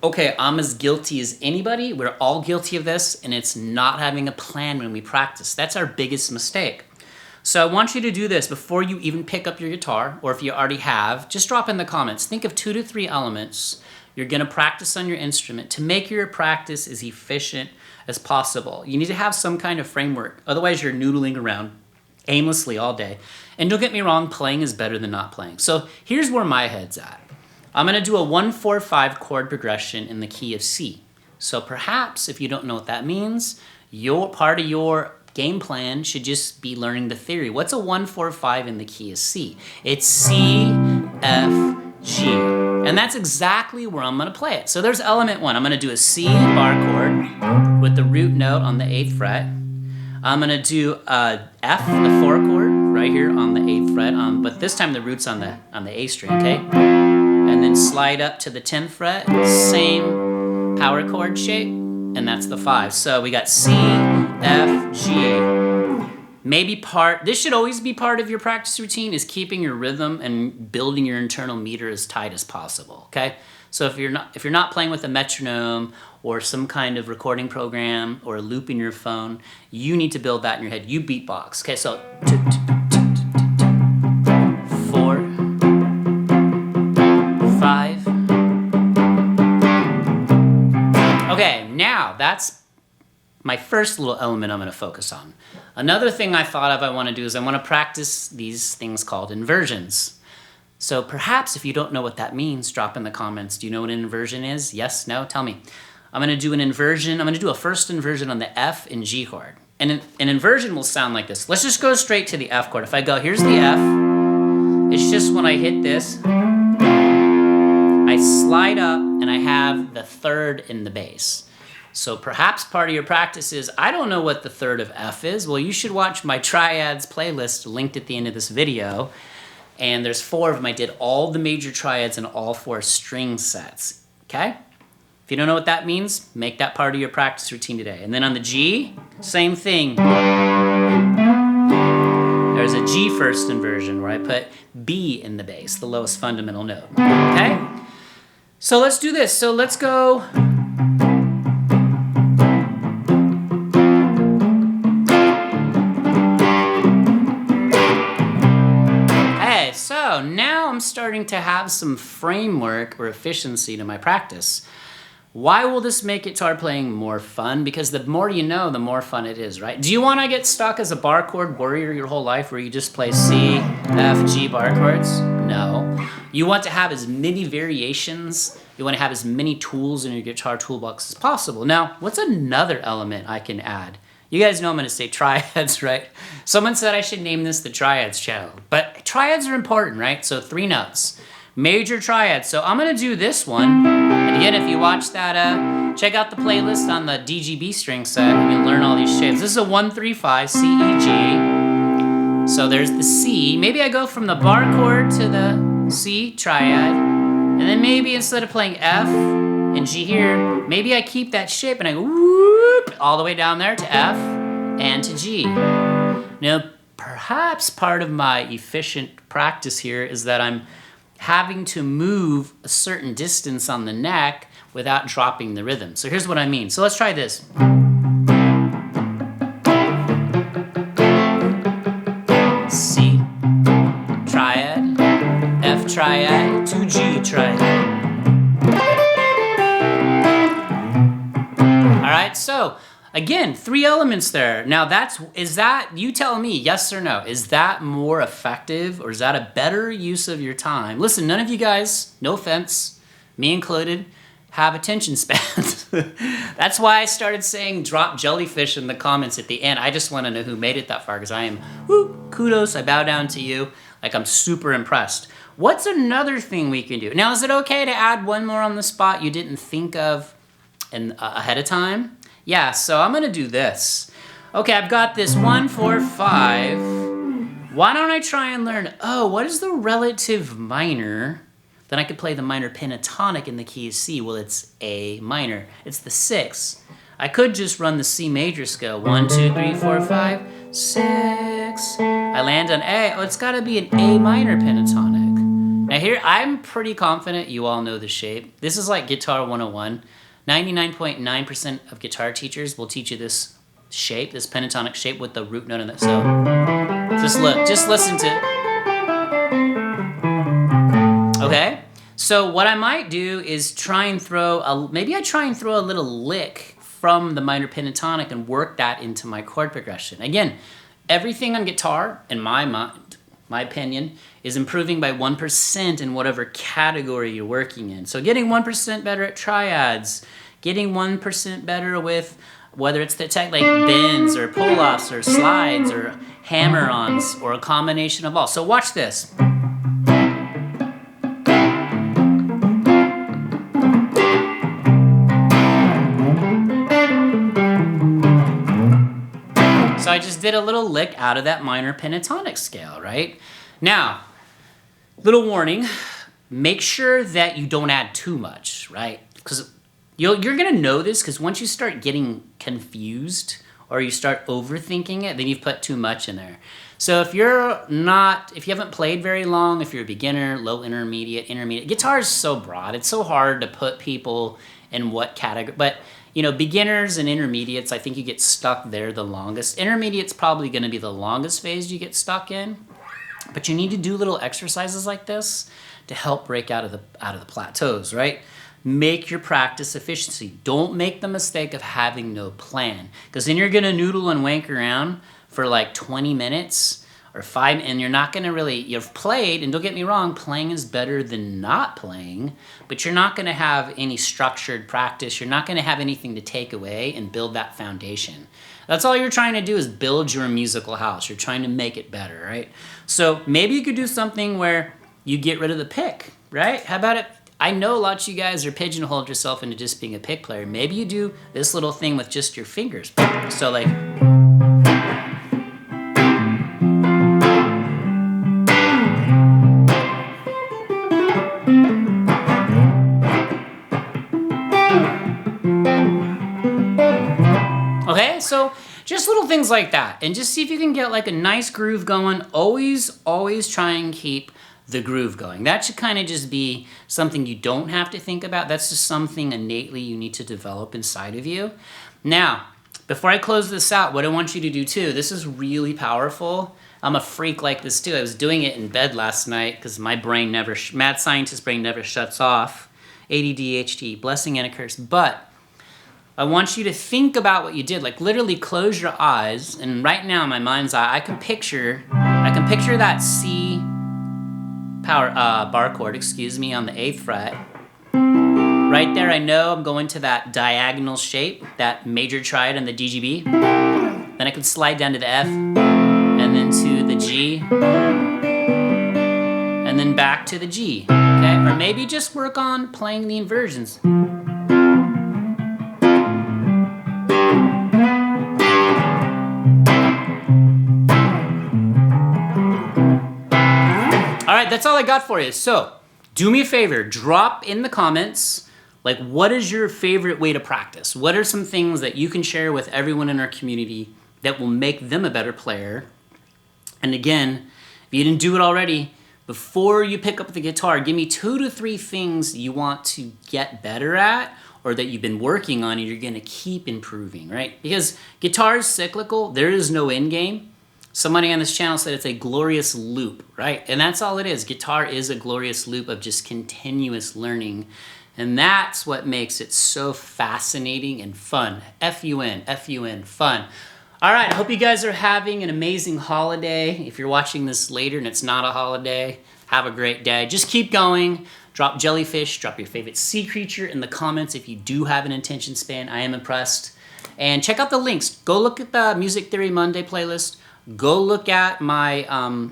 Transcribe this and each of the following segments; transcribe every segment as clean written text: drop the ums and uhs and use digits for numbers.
Okay, I'm as guilty as anybody. We're all guilty of this, and it's not having a plan when we practice. That's our biggest mistake. So I want you to do this before you even pick up your guitar, or if you already have, just drop in the comments. Think of 2 to 3 elements you're gonna practice on your instrument to make your practice as efficient as possible. You need to have some kind of framework, otherwise you're noodling around aimlessly all day. And don't get me wrong, playing is better than not playing. So here's where my head's at. I'm gonna do a 1-4-5 chord progression in the key of C. So perhaps, if you don't know what that means, part of your game plan should just be learning the theory. What's a 1-4-5 in the key of C? It's C, F, G. And that's exactly where I'm gonna play it. So there's element 1. I'm gonna do a C bar chord with the root note on the 8th fret. I'm gonna do a F, the 4 chord, right here on the 8th fret, but this time the root's on the A string, okay? And then slide up to the 10th fret, same power chord shape, and that's the 5. So we got C, F, G. This should always be part of your practice routine, is keeping your rhythm and building your internal meter as tight as possible, okay? So if you're not playing with a metronome or some kind of recording program or a loop in your phone, you need to build that in your head. You beatbox, okay? So 4, 5. Okay, now that's my first little element I'm gonna focus on. Another thing I thought of I wanna do is I wanna practice these things called inversions. So perhaps if you don't know what that means, drop in the comments. Do you know what an inversion is? Yes, no, tell me. I'm gonna do an inversion. I'm gonna do a first inversion on the F and G chord. And an inversion will sound like this. Let's just go straight to the F chord. If I go, here's the F. It's just when I hit this, I slide up and I have the 3rd in the bass. So perhaps part of your practice is, I don't know what the 3rd of F is. Well, you should watch my triads playlist linked at the end of this video. And there's 4 of them. I did all the major triads and all 4 string sets, okay? If you don't know what that means, make that part of your practice routine today. And then on the G, same thing. There's a G first inversion where I put B in the bass, the lowest fundamental note, okay? So let's do this. So let's go. Hey, so now I'm starting to have some framework or efficiency to my practice. Why will this make guitar playing more fun? Because the more you know, the more fun it is, right? Do you want to get stuck as a bar chord warrior your whole life where you just play C, F, G bar chords? No. You want to have as many variations, you want to have as many tools in your guitar toolbox as possible. Now, what's another element I can add? You guys know I'm going to say triads, right? Someone said I should name this the triads channel, but triads are important, right? So 3 notes. Major triads. So I'm gonna do this one. And again, if you watch that, check out the playlist on the DGB string set. You can learn all these shapes. This is a 1-3-5 C, E, G. So there's the C. Maybe I go from the bar chord to the C triad. And then maybe instead of playing F and G here, maybe I keep that shape and I go whoop all the way down there to F and to G. Now, perhaps part of my efficient practice here is that I'm having to move a certain distance on the neck without dropping the rhythm. So here's what I mean. So let's try this. C, triad, F triad, 2G triad. All right, so again, 3 elements there. Now you tell me, yes or no, is that more effective or is that a better use of your time? Listen, none of you guys, no offense, me included, have attention spans. That's why I started saying drop jellyfish in the comments at the end. I just want to know who made it that far because I am, kudos, I bow down to you. Like I'm super impressed. What's another thing we can do? Now, is it okay to add one more on the spot you didn't think of ahead of time? Yeah, so I'm gonna do this. Okay, I've got this 1-4-5. Why don't I try and learn, what is the relative minor? Then I could play the minor pentatonic in the key of C. Well, it's A minor. It's the 6. I could just run the C major scale. 1, 2, 3, 4, 5, 6. I land on A. Oh, it's gotta be an A minor pentatonic. Now Now here, I'm pretty confident you all know the shape. This is like Guitar 101. 99.9% of guitar teachers will teach you this shape, this pentatonic shape with the root note in it. So just listen to it. Okay? So what I might do is try and throw a little lick from the minor pentatonic and work that into my chord progression. Again, everything on guitar, in my mind, my opinion, is improving by 1% in whatever category you're working in. So getting 1% better at triads, getting 1% better with whether it's the tech like bends or pull-offs or slides or hammer-ons or a combination of all. So watch this. So I just did a little lick out of that minor pentatonic scale, right? Now, little warning, make sure that you don't add too much, right? Because you're gonna know this, because once you start getting confused or you start overthinking it, then you've put too much in there. So if you haven't played very long, if you're a beginner, low, intermediate, guitar is so broad, it's so hard to put people in what category, but you know, beginners and intermediates, I think you get stuck there the longest. Intermediate's probably gonna be the longest phase you get stuck in, but you need to do little exercises like this to help break out of the plateaus, right? Make your practice efficiency. Don't make the mistake of having no plan, because then you're gonna noodle and wank around for like 20 minutes or 5, and you're not gonna really, you've played, and don't get me wrong, playing is better than not playing, but you're not gonna have any structured practice. You're not gonna have anything to take away and build that foundation. That's all you're trying to do, is build your musical house. You're trying to make it better, right? So maybe you could do something where you get rid of the pick, right? How about it? I know a lot of you guys are pigeonholed yourself into just being a pick player. Maybe you do this little thing with just your fingers. So like, okay, so just little things like that, and just see if you can get like a nice groove going. Always try and keep the groove going. That should kind of just be something you don't have to think about. That's just something innately you need to develop inside of you. Now, before I close this out, what I want you to do too, this is really powerful. I'm a freak like this too. I was doing it in bed last night because my brain mad scientist brain never shuts off. ADD, ADHD, blessing and a curse. But I want you to think about what you did. Like literally close your eyes, and right now in my mind's eye, I can picture that C bar chord, on the 8th fret. Right there, I know I'm going to that diagonal shape, that major triad and the DGB. Then I can slide down to the F, and then to the G, and then back to the G, okay? Or maybe just work on playing the inversions. All right, that's all I got for you. So do me a favor, drop in the comments, like, what is your favorite way to practice? What are some things that you can share with everyone in our community that will make them a better player? And again, if you didn't do it already, before you pick up the guitar, give me 2 to 3 things you want to get better at, or that you've been working on and you're gonna keep improving, right? Because guitar is cyclical, there is no end game. Somebody on this channel said it's a glorious loop, right? And that's all it is. Guitar is a glorious loop of just continuous learning. And that's what makes it so fascinating and fun. F-U-N, F-U-N, fun. All right, I hope you guys are having an amazing holiday. If you're watching this later and it's not a holiday, have a great day. Just keep going. Drop jellyfish, drop your favorite sea creature in the comments if you do have an attention span. I am impressed. And check out the links. Go look at the Music Theory Monday playlist. Go look at my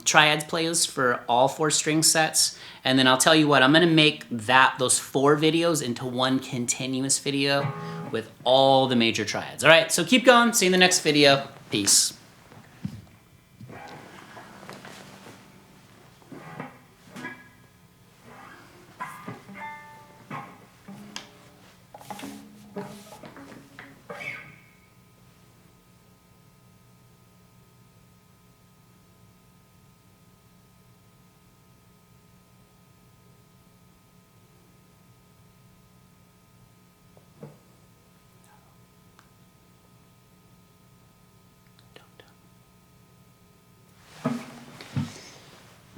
triads playlist for all 4 string sets. And then I'll tell you what, I'm gonna make those 4 videos into one continuous video with all the major triads. All right, so keep going. See you in the next video. Peace.